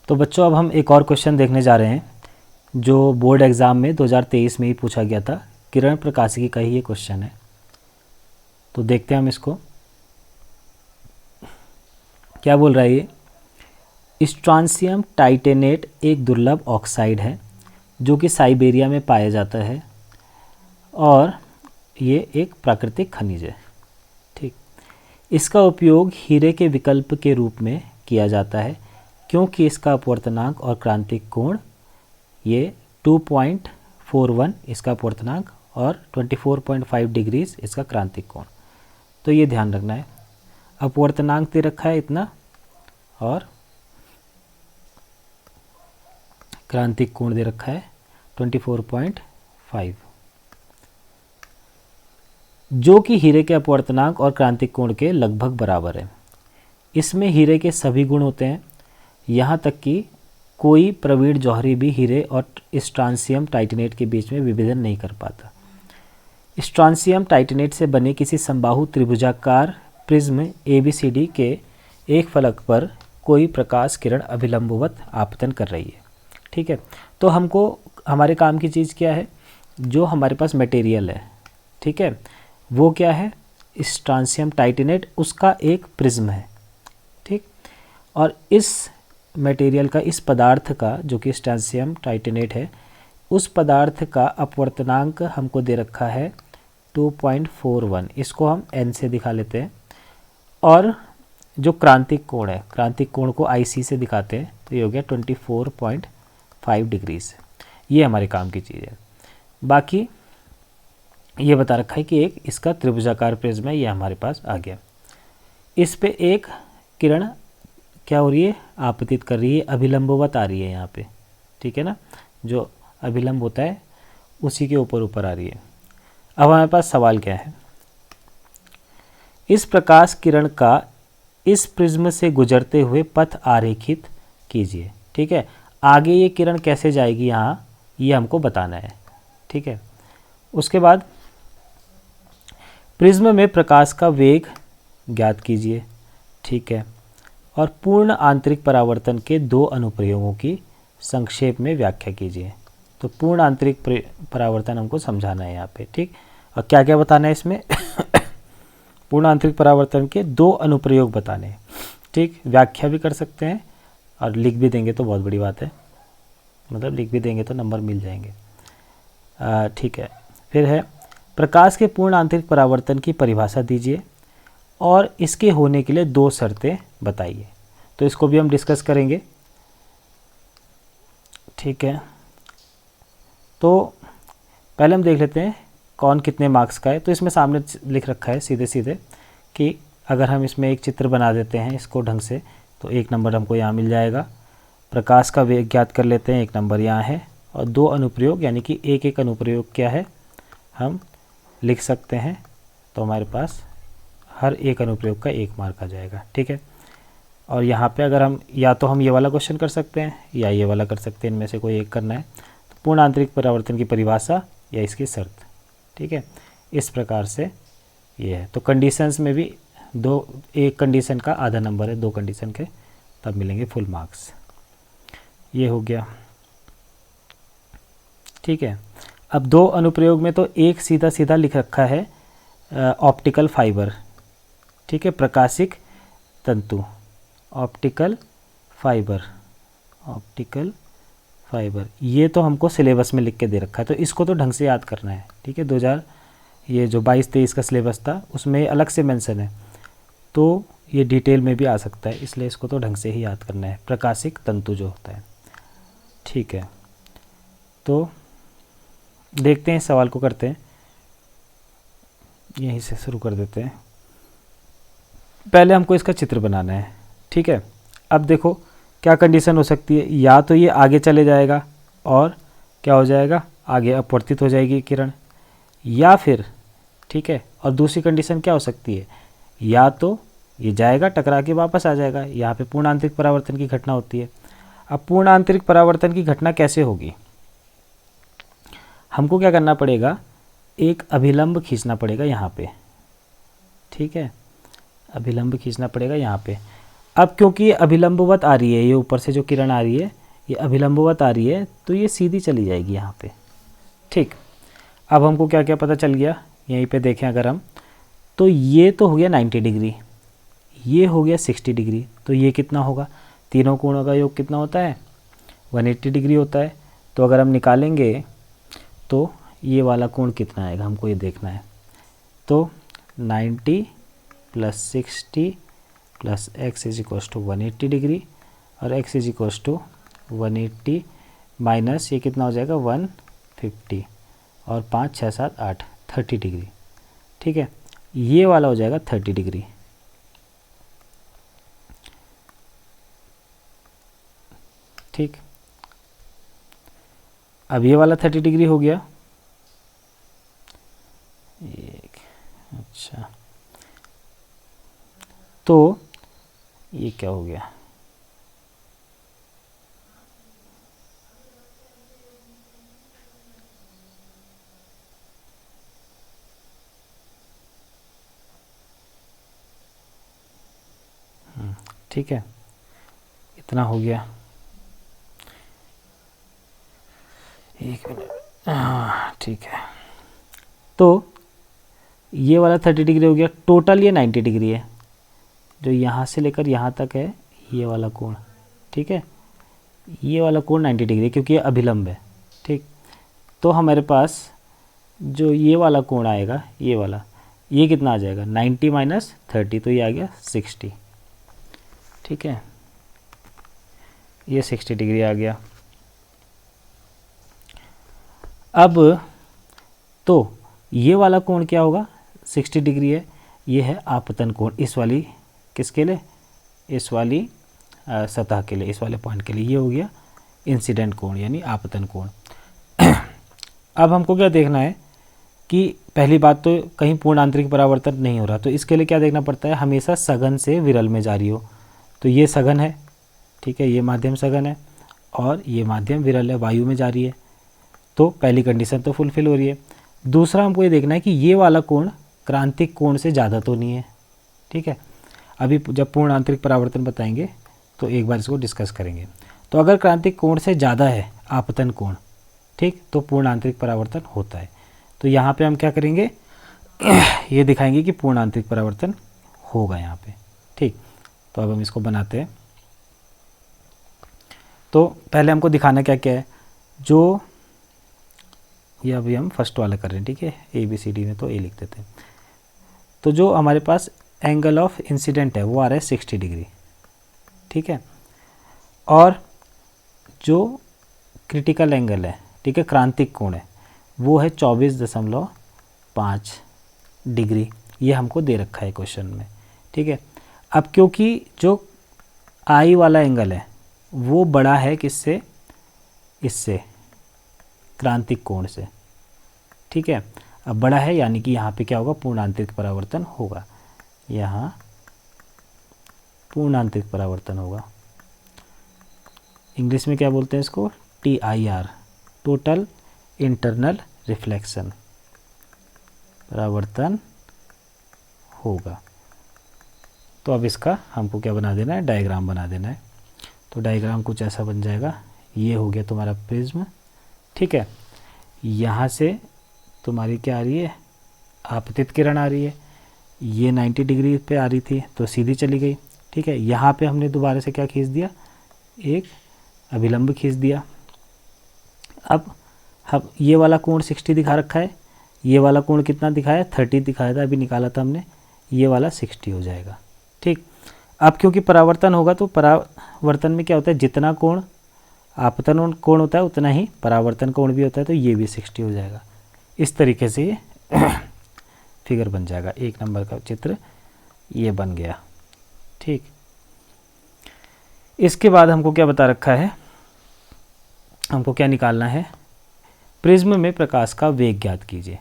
तो बच्चों अब हम एक और क्वेश्चन देखने जा रहे हैं जो बोर्ड एग्ज़ाम में 2023 में ही पूछा गया था। किरण प्रकाशिकी का ही ये क्वेश्चन है। तो देखते हैं हम इसको क्या बोल रहा है। ये स्ट्रॉन्शियम टाइटेनेट एक दुर्लभ ऑक्साइड है जो कि साइबेरिया में पाया जाता है और ये एक प्राकृतिक खनिज है। ठीक, इसका उपयोग हीरे के विकल्प के रूप में किया जाता है क्योंकि इसका अपवर्तनांक और क्रांतिक कोण ये 2.41 इसका अपवर्तनांक और 24.5 डिग्रीज इसका क्रांतिक कोण। तो ये ध्यान रखना है, अपवर्तनांक दे रखा है इतना और क्रांतिक कोण दे रखा है 24.5, जो कि हीरे के अपवर्तनांक और क्रांतिक कोण के लगभग बराबर है। इसमें हीरे के सभी गुण होते हैं, यहाँ तक कि कोई प्रवीण जौहरी भी हीरे और स्ट्रॉन्शियम टाइटेनेट के बीच में विभेदन नहीं कर पाता। स्ट्रॉन्शियम टाइटेनेट से बने किसी समबाहु त्रिभुजाकार प्रिज्म ABCD के एक फलक पर कोई प्रकाश किरण अभिलंबवत आपतन कर रही है। ठीक है, तो हमको हमारे काम की चीज़ क्या है, जो हमारे पास मटेरियल है, ठीक है, वो क्या है, स्ट्रॉन्शियम टाइटेनेट, उसका एक प्रिज्म है। ठीक, और इस मटेरियल का, इस पदार्थ का जो कि स्ट्रॉन्शियम टाइटेनेट है, उस पदार्थ का अपवर्तनांक हमको दे रखा है 2.41, इसको हम n से दिखा लेते हैं। और जो क्रांतिक कोण है, क्रांतिक कोण को IC से दिखाते हैं, तो ये हो गया 24.5 डिग्रीज। ये हमारे काम की चीज़ है। बाकी ये बता रखा है कि एक इसका त्रिभुजाकार प्रिज्म है, ये हमारे पास आ गया। इस पे एक किरण क्या हो रही है, आपतित कर रही है, अभिलंबवत आ रही है यहाँ पे। ठीक है ना, जो अभिलंब होता है उसी के ऊपर ऊपर आ रही है। अब हमारे पास सवाल क्या है, इस प्रकाश किरण का इस प्रिज्म से गुजरते हुए पथ आरेखित कीजिए। ठीक है, आगे ये किरण कैसे जाएगी यहाँ, ये हमको बताना है। ठीक है, उसके बाद प्रिज्म में प्रकाश का वेग ज्ञात कीजिए। ठीक है, और पूर्ण आंतरिक परावर्तन के 2 अनुप्रयोगों की संक्षेप में व्याख्या कीजिए। तो पूर्ण आंतरिक परावर्तन हमको समझाना है यहाँ पे। ठीक, और क्या क्या बताना है इसमें पूर्ण आंतरिक परावर्तन के 2 अनुप्रयोग बताने हैं। ठीक, व्याख्या भी कर सकते हैं और लिख भी देंगे तो बहुत बड़ी बात है, मतलब लिख भी देंगे तो नंबर मिल जाएंगे। ठीक है, फिर है प्रकाश के पूर्ण आंतरिक परावर्तन की परिभाषा दीजिए और इसके होने के लिए 2 शर्तें बताइए। तो इसको भी हम डिस्कस करेंगे। ठीक है, तो पहले हम देख लेते हैं कौन कितने मार्क्स का है। तो इसमें सामने लिख रखा है सीधे सीधे कि अगर हम इसमें एक चित्र बना देते हैं इसको ढंग से, तो 1 नंबर हमको यहाँ मिल जाएगा। प्रकाश का वेग ज्ञात कर लेते हैं, 1 नंबर यहाँ है। और 2 अनुप्रयोग यानी कि एक अनुप्रयोग क्या है हम लिख सकते हैं, तो हमारे पास हर एक अनुप्रयोग का 1 मार्क आ जाएगा। ठीक है, और यहाँ पे अगर हम या तो हम ये वाला क्वेश्चन कर सकते हैं या ये वाला कर सकते हैं, इनमें से कोई एक करना है। तो पूर्ण आंतरिक परावर्तन की परिभाषा या इसकी शर्त। ठीक है, इस प्रकार से ये है। तो कंडीशंस में भी एक कंडीशन का आधा नंबर है, 2 कंडीशन के, तब मिलेंगे फुल मार्क्स। ये हो गया। ठीक है, अब 2 अनुप्रयोग में तो एक सीधा सीधा लिख रखा है ऑप्टिकल फाइबर। ठीक है, प्रकाशिक तंतु, ऑप्टिकल फाइबर, ऑप्टिकल फाइबर, ये तो हमको सिलेबस में लिख के दे रखा है, तो इसको तो ढंग से याद करना है। ठीक है, 2000 ये जो 22-23 का सिलेबस था उसमें अलग से मेंशन है, तो ये डिटेल में भी आ सकता है, इसलिए इसको तो ढंग से ही याद करना है, प्रकाशिक तंतु जो होता है। ठीक है, तो देखते हैं सवाल को करते हैं, यहीं से शुरू कर देते हैं। पहले हमको इसका चित्र बनाना है। ठीक है, अब देखो क्या कंडीशन हो सकती है, या तो ये आगे चले जाएगा और क्या हो जाएगा, आगे अपवर्तित हो जाएगी किरण, या फिर ठीक है, और दूसरी कंडीशन क्या हो सकती है, या तो ये जाएगा टकरा के वापस आ जाएगा। यहाँ पे पूर्ण आंतरिक परावर्तन की घटना होती है। अब पूर्ण आंतरिक परावर्तन की घटना कैसे होगी, हमको क्या करना पड़ेगा, एक अभिलंब खींचना पड़ेगा यहाँ पे। ठीक है, अभिलंब खींचना पड़ेगा यहाँ पे, अब क्योंकि ये अभिलंबवत आ रही है, ये ऊपर से जो किरण आ रही है ये अभिलंबवत आ रही है, तो ये सीधी चली जाएगी यहाँ पे। ठीक, अब हमको क्या क्या पता चल गया, यहीं पे देखें अगर हम, तो ये तो हो गया 90 डिग्री, ये हो गया 60 डिग्री, तो ये कितना होगा, तीनों कोणों का योग कितना होता है, 180 डिग्री होता है। तो अगर हम निकालेंगे तो ये वाला कोण कितना आएगा, हमको ये देखना है। तो 90 + 60 + x = 180 डिग्री, और x = 180 माइनस ये कितना हो जाएगा 150, और 5 6 7 8 30 डिग्री। ठीक है, ये वाला हो जाएगा 30 डिग्री। ठीक, अब ये वाला 30 डिग्री हो गया। अच्छा, तो ये क्या हो गया, ठीक है, इतना हो गया। एक मिनट, हाँ ठीक है। तो ये वाला 30 डिग्री हो गया, टोटल ये 90 डिग्री है, जो यहाँ से लेकर यहाँ तक है ये वाला कोण। ठीक है, ये वाला कोण 90 डिग्री क्योंकि ये अभिलंब है। ठीक, तो हमारे पास जो ये वाला कोण आएगा, ये वाला, ये कितना आ जाएगा 90 माइनस 30, तो ये आ गया 60। ठीक है, ये 60 डिग्री आ गया। अब तो ये वाला कोण क्या होगा, 60 डिग्री है, ये है आपतन कोण, इस वाली किसके लिए, इस वाली सतह के लिए, इस वाले पॉइंट के लिए। ये हो गया इंसिडेंट कोण यानी आपतन कोण। अब हमको क्या देखना है कि पहली बात तो कहीं पूर्ण आंतरिक परावर्तन नहीं हो रहा, तो इसके लिए क्या देखना पड़ता है, हमेशा सघन से विरल में जारी हो। तो ये सघन है, ठीक है, ये माध्यम सघन है और ये माध्यम विरल है, वायु में जारी है। तो पहली कंडीशन तो फुलफिल हो रही है। दूसरा हमको ये देखना है कि ये वाला कोण क्रांतिक कोण से ज़्यादा तो नहीं है। ठीक है, अभी जब पूर्ण आंतरिक परावर्तन बताएंगे तो एक बार इसको डिस्कस करेंगे। तो अगर क्रांतिक कोण से ज़्यादा है आपतन कोण, ठीक, तो पूर्ण आंतरिक परावर्तन होता है। तो यहाँ पे हम क्या करेंगे, ये दिखाएंगे कि पूर्ण आंतरिक परावर्तन होगा यहाँ पे। ठीक, तो अब हम इसको बनाते हैं। तो पहले हमको दिखाना क्या क्या है, जो ये अभी हम फर्स्ट वाला कर रहे हैं। ठीक है, ABCD में तो A लिख देते हैं। तो जो हमारे पास एंगल ऑफ इंसिडेंट है वो आ रहा है 60 डिग्री। ठीक है, और जो क्रिटिकल एंगल है, ठीक है, क्रांतिक कोण है, वो है 24.5 डिग्री। ये हमको दे रखा है क्वेश्चन में। ठीक है, अब क्योंकि जो आई वाला एंगल है वो बड़ा है किससे, इससे, क्रांतिक कोण से। ठीक है, अब बड़ा है यानी कि यहाँ पे क्या होगा, पूर्ण आंतरिक परावर्तन होगा, यहाँ पूर्ण आंतरिक परावर्तन होगा। इंग्लिश में क्या बोलते हैं इसको, TIR, टोटल इंटरनल रिफ्लेक्शन, परावर्तन होगा। तो अब इसका हमको क्या बना देना है, डायग्राम बना देना है। तो डायग्राम कुछ ऐसा बन जाएगा, ये हो गया तुम्हारा प्रिज्म। ठीक है, यहाँ से तुम्हारी क्या आ रही है, आपतित किरण आ रही है, ये 90 डिग्री पे आ रही थी तो सीधी चली गई। ठीक है, यहाँ पे हमने दोबारा से क्या खींच दिया, एक अभिलंब खींच दिया। अब हम ये वाला कोण 60 दिखा रखा है, ये वाला कोण कितना दिखाया, 30 दिखाया था, अभी निकाला था हमने, ये वाला 60 हो जाएगा। ठीक, अब क्योंकि परावर्तन होगा तो परावर्तन में क्या होता है, जितना कोण आपतन कोण होता है उतना ही परावर्तन कोण भी होता है, तो ये भी 60 हो जाएगा। इस तरीके से ये फिगर बन जाएगा, 1 नंबर का चित्र ये बन गया। ठीक, इसके बाद हमको क्या बता रखा है, हमको क्या निकालना है, प्रिज्म में प्रकाश का वेग ज्ञात कीजिए।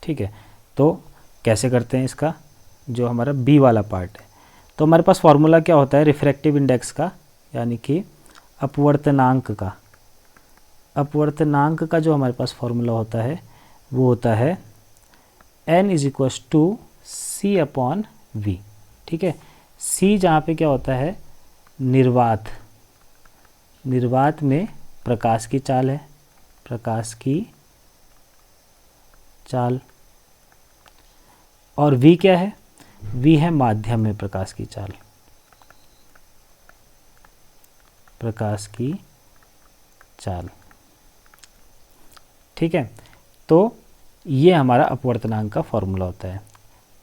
ठीक है, तो कैसे करते हैं इसका, जो हमारा बी वाला पार्ट है, तो हमारे पास फॉर्मूला क्या होता है रिफ्रैक्टिव इंडेक्स का, यानी कि अपवर्तनांक का। अपवर्तनांक का जो हमारे पास फॉर्मूला होता है वो होता है n = C/V। ठीक है, C जहाँ पे क्या होता है, निर्वात, निर्वात में प्रकाश की चाल है, प्रकाश की चाल। और v क्या है? v है माध्यम में प्रकाश की चाल, प्रकाश की चाल। ठीक है, तो ये हमारा अपवर्तनांक का फॉर्मूला होता है,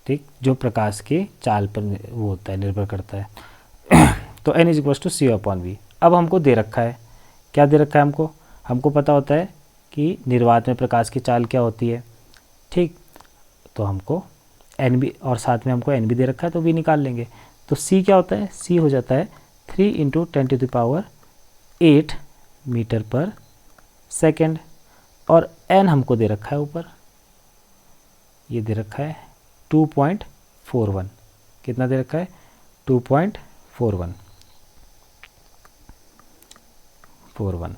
ठीक, जो प्रकाश के चाल पर वो होता है, निर्भर करता है। तो n is equals to c/v। अब हमको दे रखा है, क्या दे रखा है हमको? हमको पता होता है कि निर्वात में प्रकाश की चाल क्या होती है, ठीक। तो हमको n भी, और साथ में हमको n भी दे रखा है, तो v निकाल लेंगे। तो c क्या होता है? c हो जाता है 3 × 10⁸ मीटर पर सेकेंड। और n हमको दे रखा है ऊपर, ये दे रखा है 2.41। कितना दे रखा है? 2.41।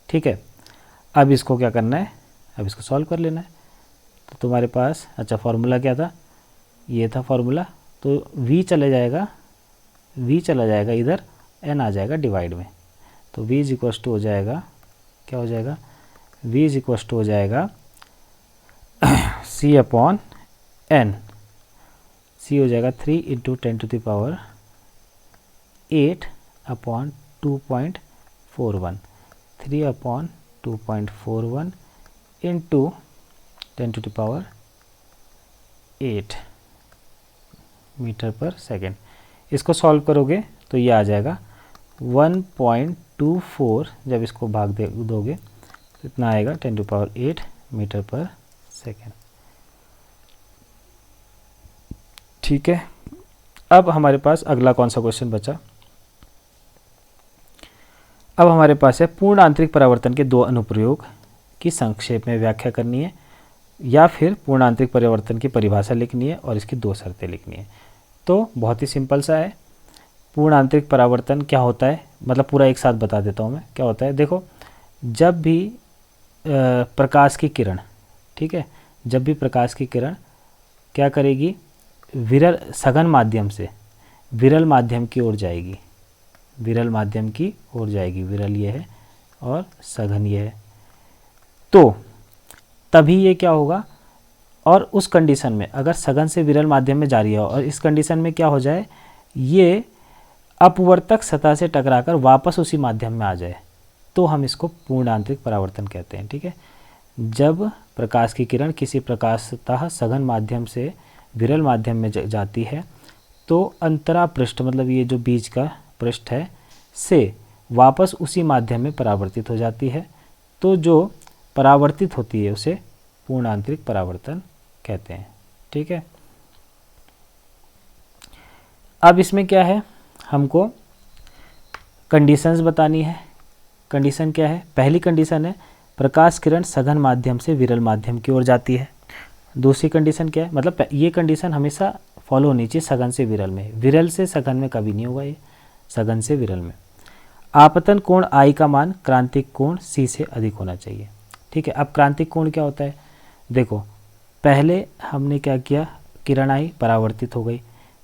ठीक है, अब इसको क्या करना है? अब इसको सॉल्व कर लेना है। तो तुम्हारे पास, अच्छा फॉर्मूला क्या था? ये था फॉर्मूला। तो v चला जाएगा, v चला जाएगा इधर, n आ जाएगा डिवाइड में। तो v इज इक्वल्स टू हो जाएगा, क्या हो जाएगा? v इज इक्वल्स टू हो जाएगा c/n। c हो जाएगा 3 × 10⁸ 3/2.41 इंटू 10⁸ मीटर पर सेकेंड। इसको सॉल्व करोगे तो ये आ जाएगा 1.24। जब इसको भाग दोगे तो इतना आएगा 10⁸ मीटर पर सेकेंड। ठीक है, अब हमारे पास अगला कौन सा क्वेश्चन बचा? अब हमारे पास है पूर्ण आंतरिक परावर्तन के दो अनुप्रयोग की संक्षेप में व्याख्या करनी है, या फिर पूर्ण आंतरिक परावर्तन की परिभाषा लिखनी है और इसकी दो शर्तें लिखनी है। तो बहुत ही सिंपल सा है। पूर्ण आंतरिक परावर्तन क्या होता है, मतलब पूरा एक साथ बता देता हूँ मैं क्या होता है। देखो, जब भी प्रकाश की किरण, ठीक है, जब भी प्रकाश की किरण क्या करेगी? विरल सघन माध्यम से विरल माध्यम की ओर जाएगी, विरल माध्यम की ओर जाएगी। विरल ये है और सघन ये है। तो तभी ये क्या होगा? और उस कंडीशन में अगर सघन से विरल माध्यम में जा रही है और इस कंडीशन में क्या हो जाए, ये अपवर्तक सतह से टकराकर वापस उसी माध्यम में आ जाए, तो हम इसको पूर्ण आंतरिक परावर्तन कहते हैं। ठीक है, जब प्रकाश की किरण किसी प्रकाशतः सघन माध्यम से विरल माध्यम में जाती है तो अंतरा पृष्ठ, मतलब ये जो बीच का पृष्ठ है, से वापस उसी माध्यम में परावर्तित हो जाती है। तो जो परावर्तित होती है उसे पूर्ण आंतरिक परावर्तन कहते हैं। ठीक है, अब इसमें क्या है, हमको कंडीशंस बतानी है। कंडीशन क्या है? पहली कंडीशन है प्रकाश किरण सघन माध्यम से विरल माध्यम की ओर जाती है। दूसरी कंडीशन क्या है, मतलब ये कंडीशन हमेशा फॉलो होनी चाहिए सघन से विरल में, विरल से सघन में कभी नहीं होगा, ये सघन से विरल में। आपतन कोण I का मान क्रांतिक कोण C से अधिक होना चाहिए। ठीक है, अब क्रांतिक कोण क्या होता है? देखो, पहले हमने क्या किया, किरण आई, परावर्तित हो गई।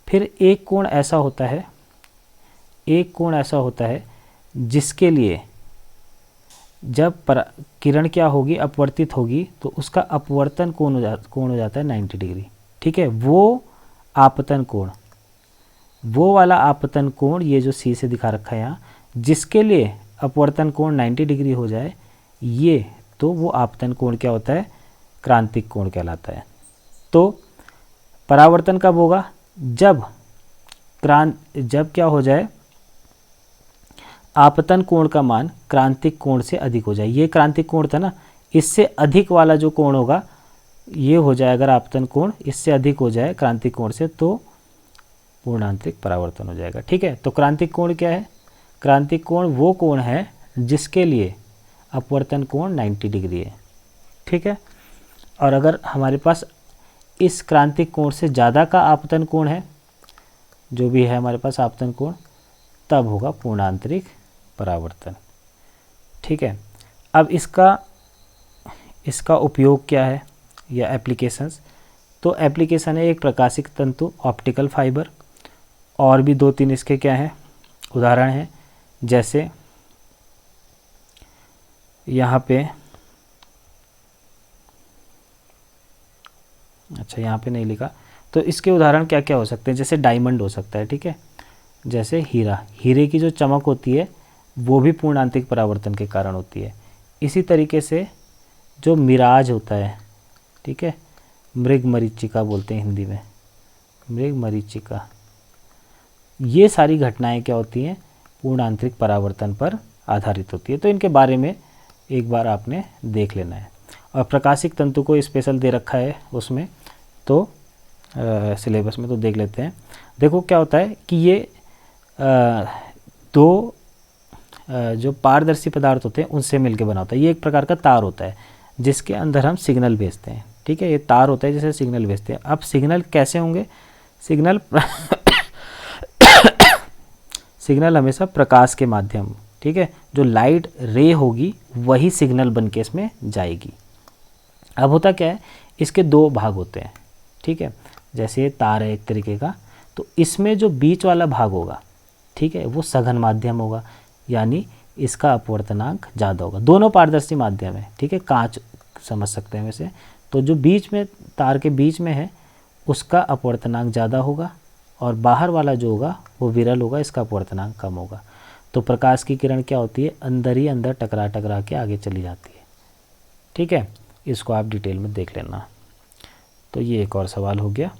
फिर एक कोण ऐसा होता है, एक कोण ऐसा होता है जिसके लिए जब किरण क्या होगी, अपवर्तित होगी, तो उसका अपवर्तन कोण हो जाता है 90 डिग्री। ठीक है, वो आपतन कोण, वो वाला आपतन कोण, ये जो C से दिखा रखा है यहाँ, जिसके लिए अपवर्तन कोण 90 डिग्री हो जाए, ये तो वो आपतन कोण क्या होता है? क्रांतिक कोण कहलाता है। तो परावर्तन कब होगा? जब क्या हो जाए, आपतन कोण का मान क्रांतिक कोण से अधिक हो जाए। ये क्रांतिक कोण था ना, इससे अधिक वाला जो कोण होगा ये हो जाए, अगर आपतन कोण इससे अधिक हो जाए क्रांतिक कोण से, तो पूर्ण आंतरिक परावर्तन हो जाएगा। ठीक है, तो क्रांतिक कोण क्या है? क्रांतिक कोण वो कोण है जिसके लिए अपवर्तन कोण 90 डिग्री है। ठीक है, और अगर हमारे पास इस क्रांतिक कोण से ज़्यादा का आपतन कोण है, जो भी है हमारे पास आपतन कोण, तब होगा पूर्ण आंतरिक परावर्तन। ठीक है, अब इसका उपयोग क्या है या एप्लीकेशंस? तो एप्लीकेशन है एक प्रकाशिक तंतु, ऑप्टिकल फाइबर, और भी 2-3 इसके क्या हैं उदाहरण है जैसे यहाँ पे, अच्छा यहाँ पे नहीं लिखा, तो इसके उदाहरण क्या क्या हो सकते हैं, जैसे डायमंड हो सकता है, ठीक है, जैसे हीरा, हीरे की जो चमक होती है वो भी पूर्ण आंतरिक परावर्तन के कारण होती है। इसी तरीके से जो मिराज होता है, ठीक है, मृग मरीचिका बोलते हैं हिंदी में, मृग मरीचिका, ये सारी घटनाएं क्या होती हैं, पूर्ण आंतरिक परावर्तन पर आधारित होती है। तो इनके बारे में एक बार आपने देख लेना है। और प्रकाशिक तंतु को स्पेशल दे रखा है उसमें, तो सिलेबस में, तो देख लेते हैं। देखो क्या होता है कि ये दो जो पारदर्शी पदार्थ होते हैं उनसे मिलकर बना होता है। ये एक प्रकार का तार होता है जिसके अंदर हम सिग्नल भेजते हैं, ठीक है, ये तार होता है जिसे सिग्नल भेजते हैं। अब सिग्नल कैसे होंगे, सिग्नल सिग्नल हमेशा प्रकाश के माध्यम, ठीक है, जो लाइट रे होगी वही सिग्नल बन के इसमें जाएगी। अब होता क्या है, इसके दो भाग होते हैं, ठीक है, जैसे ये तार है एक तरीके का, तो इसमें जो बीच वाला भाग होगा, ठीक है, वो सघन माध्यम होगा, यानी इसका अपवर्तनांक ज़्यादा होगा। दोनों पारदर्शी माध्यम है, ठीक है, कांच समझ सकते हैं वैसे, तो जो बीच में, तार के बीच में है, उसका अपवर्तनांक ज़्यादा होगा, और बाहर वाला जो होगा वो विरल होगा, इसका अपवर्तनांक कम होगा। तो प्रकाश की किरण क्या होती है, अंदर ही अंदर टकरा टकरा के आगे चली जाती है, ठीक है, इसको आप डिटेल में देख लेना। तो ये एक और सवाल हो गया।